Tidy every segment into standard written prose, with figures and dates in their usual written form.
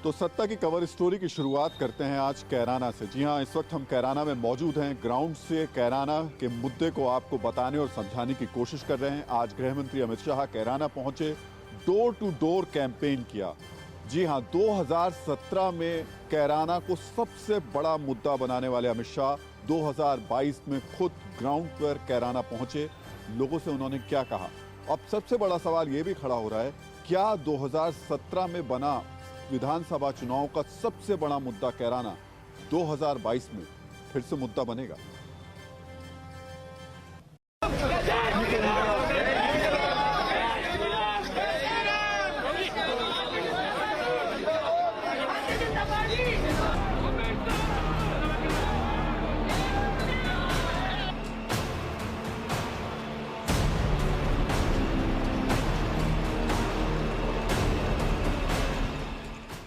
तो सत्ता की कवर स्टोरी की शुरुआत करते हैं आज कैराना से। जी हां, इस वक्त हम कैराना में मौजूद हैं। ग्राउंड से कैराना के मुद्दे को आपको बताने और समझाने की कोशिश कर रहे हैं। आज गृह मंत्री अमित शाह कैराना पहुंचे, डोर टू डोर कैंपेन किया। जी हां, 2017 में कैराना को सबसे बड़ा मुद्दा बनाने वाले अमित शाह 2022 में खुद ग्राउंड पर कैराना पहुंचे। लोगों से उन्होंने क्या कहा? अब सबसे बड़ा सवाल यह भी खड़ा हो रहा है, क्या 2017 में बना विधानसभा चुनाव का सबसे बड़ा मुद्दा कैराना 2022 में फिर से मुद्दा बनेगा?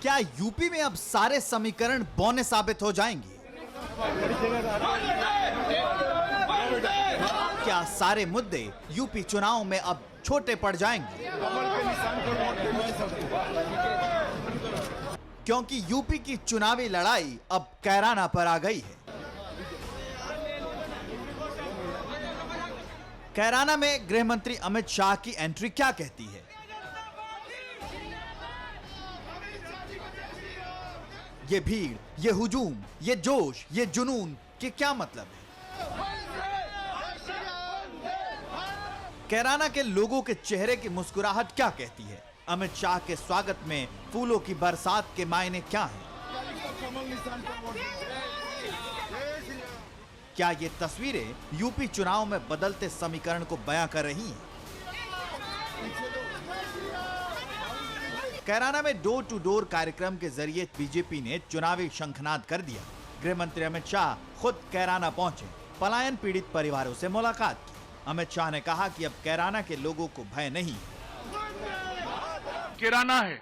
क्या यूपी में अब सारे समीकरण बौने साबित हो जाएंगे? क्या सारे मुद्दे यूपी चुनाव में अब छोटे पड़ जाएंगे? क्योंकि यूपी की चुनावी लड़ाई अब कैराना पर आ गई है। कैराना में गृह मंत्री अमित शाह की एंट्री क्या कहती है? ये भीड़, ये हुजूम, ये जोश, ये जुनून के क्या मतलब है? कैराना के लोगों के चेहरे की मुस्कुराहट क्या कहती है? अमित शाह के स्वागत में फूलों की बरसात के मायने क्या हैं? क्या ये तस्वीरें यूपी चुनाव में बदलते समीकरण को बयां कर रही हैं? कैराना में डोर टू डोर कार्यक्रम के जरिए बीजेपी ने चुनावी शंखनाद कर दिया। गृह मंत्री अमित शाह खुद कैराना पहुंचे, पलायन पीड़ित परिवारों से मुलाकात की। अमित शाह ने कहा कि अब कैराना के लोगों को भय नहीं। कैराना है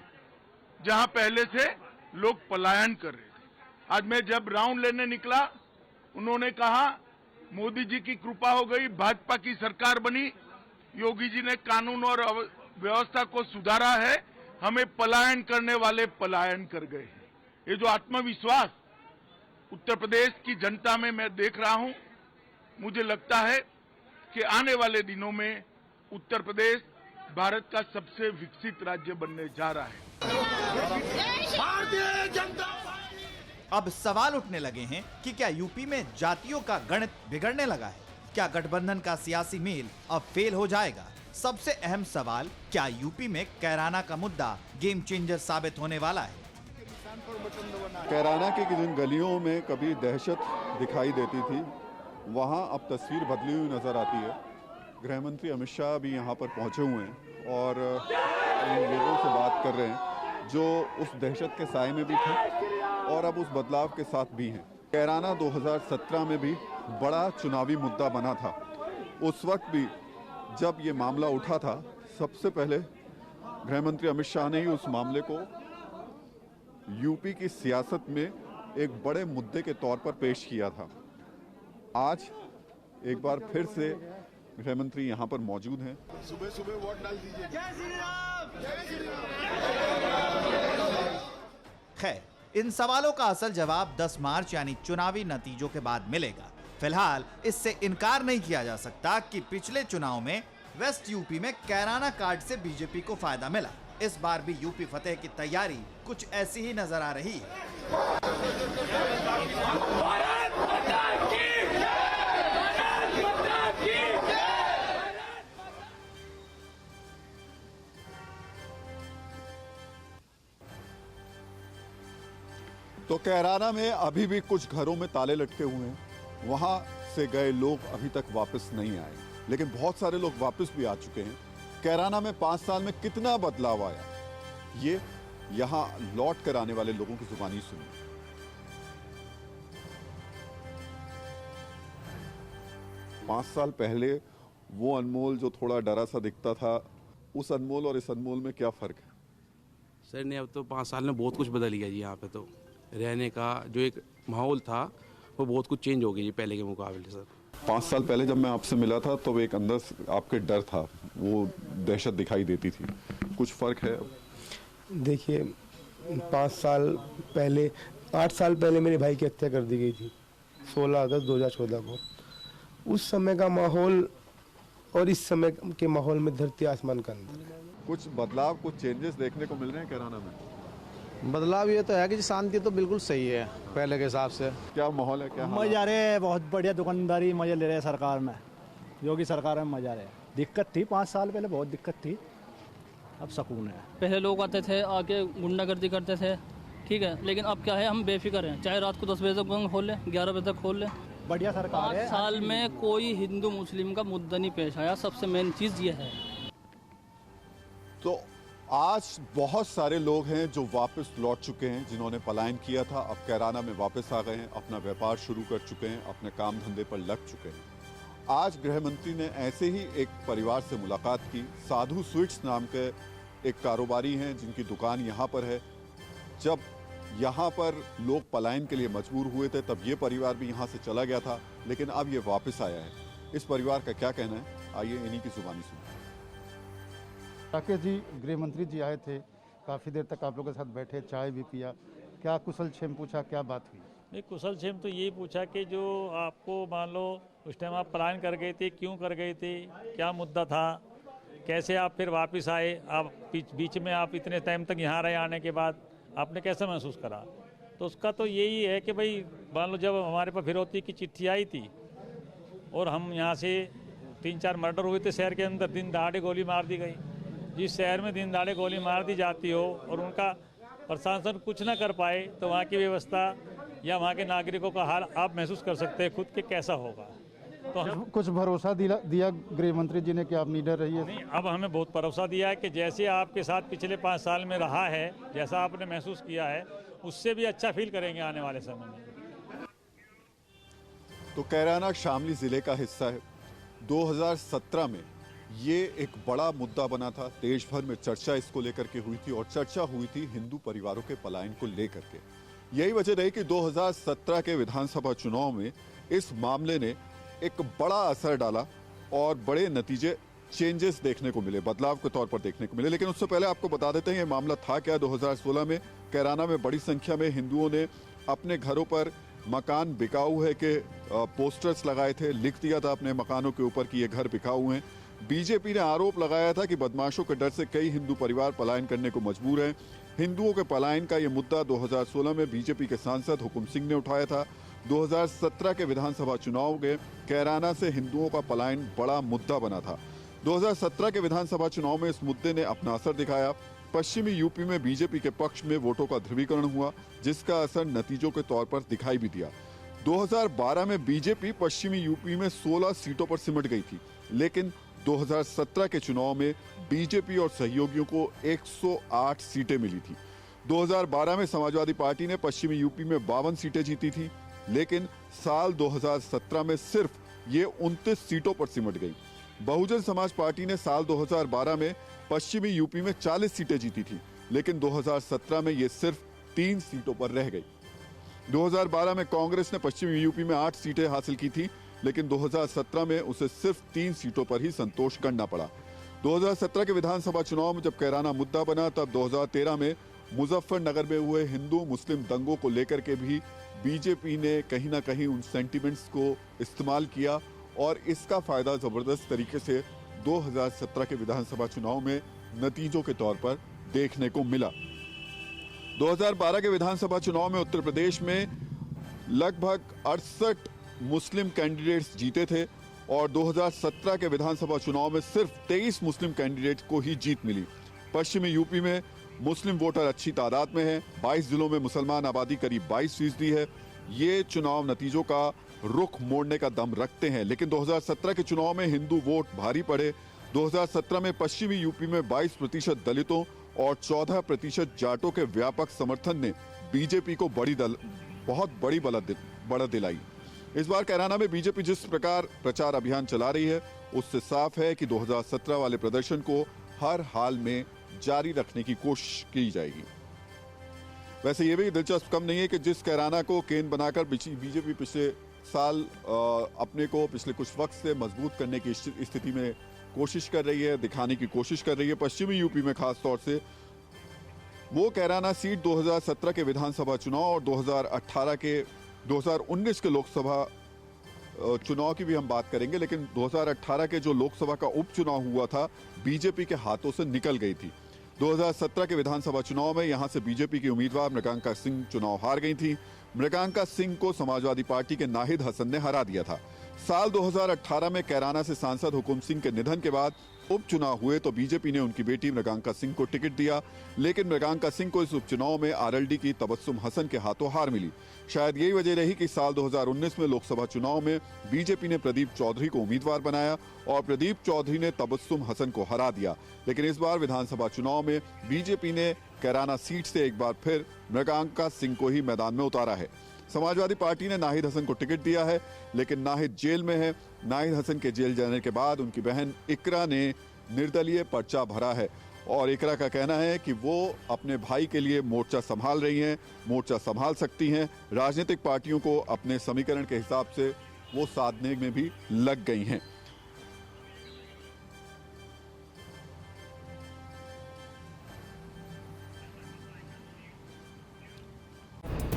जहां पहले से लोग पलायन कर रहे थे। आज मैं जब राउंड लेने निकला, उन्होंने कहा मोदी जी की कृपा हो गई, भाजपा की सरकार बनी, योगी जी ने कानून और व्यवस्था को सुधारा है, हमें पलायन करने वाले पलायन कर गए हैं। ये जो आत्मविश्वास उत्तर प्रदेश की जनता में मैं देख रहा हूं, मुझे लगता है कि आने वाले दिनों में उत्तर प्रदेश भारत का सबसे विकसित राज्य बनने जा रहा है। अब सवाल उठने लगे हैं कि क्या यूपी में जातियों का गणित बिगड़ने लगा है? क्या गठबंधन का सियासी मेल अब फेल हो जाएगा? सबसे अहम सवाल, क्या यूपी में कैराना का मुद्दा गेम चेंजर साबित होने वाला है? कैराना की जिन गलियों में कभी दहशत दिखाई देती थी, वहां अब तस्वीर बदली हुई नजर आती है। गृह मंत्री अमित शाह भी यहां पर पहुंचे हुए हैं और इन लोगों से बात कर रहे हैं जो उस दहशत के साए में भी थे और अब उस बदलाव के साथ भी हैं। कैराना 2017 में भी बड़ा चुनावी मुद्दा बना था। उस वक्त भी जब ये मामला उठा था, सबसे पहले गृह मंत्री अमित शाह ने ही उस मामले को यूपी की सियासत में एक बड़े मुद्दे के तौर पर पेश किया था। आज एक बार फिर से गृह मंत्री यहां पर मौजूद हैं। सुबह सुबह वोट डाल दीजिए। जय श्री राम, जय श्री राम। खैर, इन सवालों का असल जवाब 10 मार्च यानी चुनावी नतीजों के बाद मिलेगा। फिलहाल इससे इनकार नहीं किया जा सकता कि पिछले चुनाव में वेस्ट यूपी में कैराना कार्ड से बीजेपी को फायदा मिला। इस बार भी यूपी फतेह की तैयारी कुछ ऐसी ही नजर आ रही है। तो कैराना में अभी भी कुछ घरों में ताले लटके हुए हैं। वहां से गए लोग अभी तक वापस नहीं आए, लेकिन बहुत सारे लोग वापस भी आ चुके हैं। कैराना में 5 साल में कितना बदलाव आया, ये यहां लौट कर आने वाले लोगों की जुबानी सुनिए। 5 साल पहले वो अनमोल जो थोड़ा डरा सा दिखता था, उस अनमोल और इस अनमोल में क्या फर्क है? सर ने अब तो 5 साल में बहुत कुछ बदल गया जी। यहाँ पे तो रहने का जो एक माहौल था वो बहुत कुछ चेंज हो गया जी पहले के मुकाबले। सर 5 साल पहले जब मैं आपसे मिला था तो एक अंदर आपके डर था, वो दहशत दिखाई देती थी, कुछ फर्क है? देखिए 5 साल पहले 8 साल पहले मेरे भाई की हत्या कर दी गई थी 16 अगस्त 2014 को। उस समय का माहौल और इस समय के माहौल में धरती आसमान का अंतर है। कुछ बदलाव, कुछ चेंजेस देखने को मिल रहे हैं कैराना में? बदलाव ये तो है कि शांति तो बिल्कुल सही है पहले के हिसाब से। क्या माहौल है, क्या मजे आ रहे हैं, बहुत बढ़िया दुकानदारी मजे ले रहे हैं सरकार में, योगी सरकार में मजा आ रहे हैं। दिक्कत थी 5 साल पहले, बहुत दिक्कत थी, अब सुकून है। पहले लोग आते थे आके गुंडागर्दी करते थे, ठीक है, लेकिन अब क्या है, हम बेफिक्र हैं, चाहे रात को 10 बजे तक खोल लें, 11 बजे तक खोल लें। बढ़िया सरकार है। 5 साल में कोई हिंदू मुस्लिम का मुद्दा नहीं पेश आया, सबसे मेन चीज़ ये है। तो आज बहुत सारे लोग हैं जो वापस लौट चुके हैं, जिन्होंने पलायन किया था, अब कैराना में वापस आ गए हैं, अपना व्यापार शुरू कर चुके हैं, अपने काम धंधे पर लग चुके हैं। आज गृह मंत्री ने ऐसे ही एक परिवार से मुलाकात की। साधु स्वीट्स नाम के एक कारोबारी हैं जिनकी दुकान यहाँ पर है। जब यहाँ पर लोग पलायन के लिए मजबूर हुए थे तब ये परिवार भी यहाँ से चला गया था, लेकिन अब ये वापस आया है। इस परिवार का क्या कहना है, आइए इन्हीं की जुबानी सुनते हैं। राकेश जी, गृह मंत्री जी आए थे, काफ़ी देर तक आप लोगों के साथ बैठे, चाय भी पिया, क्या कुशल क्षेम पूछा, क्या बात हुई? नहीं, कुशल क्षेम तो यही पूछा कि जो आपको मान लो उस टाइम आप पलायन कर गए थे, क्यों कर गए थे, क्या मुद्दा था, कैसे आप फिर वापस आए, आप बीच में आप इतने टाइम तक यहाँ रहे, आने के बाद आपने कैसा महसूस करा? तो उसका तो यही है कि भाई मान लो जब हमारे पास फिरौती की चिट्ठी आई थी और हम यहाँ से 3-4 मर्डर हुए थे शहर के अंदर, दिन दहाड़े गोली मार दी गई। जिस शहर में दिन दहाड़े गोली मार दी जाती हो और उनका प्रशासन कुछ ना कर पाए तो वहाँ की व्यवस्था या वहाँ के नागरिकों का हाल आप महसूस कर सकते हैं खुद के कैसा होगा। तो कुछ भरोसा दिया गृह मंत्री जी ने कि आप निडर रहिए? नहीं, अब हमें बहुत भरोसा दिया है कि जैसे आपके साथ पिछले 5 साल में रहा है, जैसा आपने महसूस किया है, उससे भी अच्छा फील करेंगे आने वाले समय में। तो कैराना शामली जिले का हिस्सा है। 2017 में ये एक बड़ा मुद्दा बना था, देश भर में चर्चा इसको लेकर के हुई थी और चर्चा हुई थी हिंदू परिवारों के पलायन को लेकर के। यही वजह रही कि 2017 के विधानसभा चुनाव में इस मामले ने एक बड़ा असर डाला और बड़े नतीजे, चेंजेस देखने को मिले, बदलाव के तौर पर देखने को मिले। लेकिन उससे पहले आपको बता देते हैं ये मामला था क्या। 2016 में कैराना में बड़ी संख्या में हिंदुओं ने अपने घरों पर मकान बिकाऊ है के पोस्टर्स लगाए थे, लिख दिया था अपने मकानों के ऊपर कि ये घर बिकाऊ हैं। बीजेपी ने आरोप लगाया था कि बदमाशों के डर से कई हिंदू परिवार पलायन करने को मजबूर हैं। हिंदुओं के पलायन का ये मुद्दा 2016 में बीजेपी के सांसद हुकुम सिंह ने उठाया था। 2017 के विधानसभा चुनाव के कैराना से हिंदुओं का पलायन बड़ा मुद्दा बना था। 2017 के विधानसभा चुनाव में इस मुद्दे ने अपना असर दिखाया। पश्चिमी यूपी में बीजेपी के पक्ष में वोटों का ध्रुवीकरण हुआ, जिसका असर नतीजों के तौर पर दिखाई भी दिया। 2012 में बीजेपी पश्चिमी यूपी में 16 सीटों पर सिमट गई थी, लेकिन 2017 के चुनाव में बीजेपी और सहयोगियों को 108 सीटें मिली थी। 2012 में समाजवादी पार्टी ने पश्चिमी यूपी में 52 सीटें जीती थी, लेकिन साल 2017 में सिर्फ ये 29 सीटों पर सिमट गई। बहुजन समाज पार्टी ने साल 2012 में पश्चिमी यूपी में 40 सीटें जीती थी, लेकिन 2017 में ये सिर्फ 3 सीटों पर रह गई। 2012 में कांग्रेस ने पश्चिमी यूपी में 8 सीटें हासिल की थी, लेकिन 2017 में उसे सिर्फ 3 सीटों पर ही संतोष करना पड़ा। 2017 के विधानसभा चुनाव में जब कैराना मुद्दा बना, तब 2013 में मुजफ्फरनगर में हुए हिंदू मुस्लिम दंगों को लेकर के भी बीजेपी ने कहीं ना कहीं उन सेंटिमेंट्स को इस्तेमाल किया और इसका फायदा जबरदस्त तरीके से 2017 के विधानसभा चुनाव में नतीजों के तौर पर देखने को मिला। 2012 के विधानसभा चुनाव में उत्तर प्रदेश में लगभग 68 मुस्लिम कैंडिडेट्स जीते थे और 2017 के विधानसभा चुनाव में सिर्फ 23 मुस्लिम कैंडिडेट को ही जीत मिली। पश्चिमी यूपी में मुस्लिम वोटर अच्छी तादाद में हैं, 22 जिलों में मुसलमान आबादी करीब 22% है। ये चुनाव नतीजों का रुख मोड़ने का दम रखते हैं, लेकिन 2017 के चुनाव में हिंदू वोट भारी पड़े। 2017 में पश्चिमी यूपी में 22% दलितों और 14% जाटों के व्यापक समर्थन ने बीजेपी को बहुत बड़ी बढ़त दिलाई। इस बार कैराना में बीजेपी जिस प्रकार प्रचार अभियान चला रही है, उससे साफ है कि 2017 वाले प्रदर्शन को हर हाल में जारी रखने की कोशिश की जाएगी। वैसे ये भी दिलचस्प कम नहीं है कि जिस कैराना को केंद्र बनाकर बीजेपी पिछले साल अपने को पिछले कुछ वक्त से मजबूत करने की स्थिति में कोशिश कर रही है, दिखाने की कोशिश कर रही है। पश्चिमी यूपी में खास तौर से वो कैराना सीट 2017 के विधानसभा चुनाव और 2019 के लोकसभा चुनाव की भी हम बात करेंगे, लेकिन 2018 के जो लोकसभा का उपचुनाव हुआ था बीजेपी के हाथों से निकल गई थी। 2017 के विधानसभा चुनाव में यहां से बीजेपी की उम्मीदवार मृगांका सिंह चुनाव हार गई थी। मृगांका सिंह को समाजवादी पार्टी के नाहिद हसन ने हरा दिया था। साल 2018 में कैराना से सांसद हुकुम सिंह के निधन के बाद उपचुनाव हुए तो बीजेपी ने उनकी बेटी मृगांका सिंह को टिकट दिया, लेकिन मृगांका सिंह को इस उपचुनाव में आरएलडी की तबस्सुम हसन के हाथों हार मिली। शायद यही वजह रही कि साल 2019 में लोकसभा चुनाव में बीजेपी ने प्रदीप चौधरी को उम्मीदवार बनाया और प्रदीप चौधरी ने तबस्सुम हसन को हरा दिया। लेकिन इस बार विधानसभा चुनाव में बीजेपी ने कैराना सीट से एक बार फिर मृगांका सिंह को ही मैदान में उतारा है। समाजवादी पार्टी ने नाहिद हसन को टिकट दिया है, लेकिन नाहिद जेल में है। नाहिद हसन के जेल जाने के बाद उनकी बहन इकरा ने निर्दलीय पर्चा भरा है और इकरा का कहना है कि वो अपने भाई के लिए मोर्चा संभाल रही हैं, मोर्चा संभाल सकती हैं। राजनीतिक पार्टियों को अपने समीकरण के हिसाब से वो साधने में भी लग गई हैं।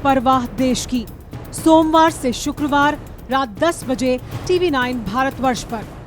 परवाह देश की, सोमवार से शुक्रवार रात 10 बजे TV9 भारतवर्ष पर।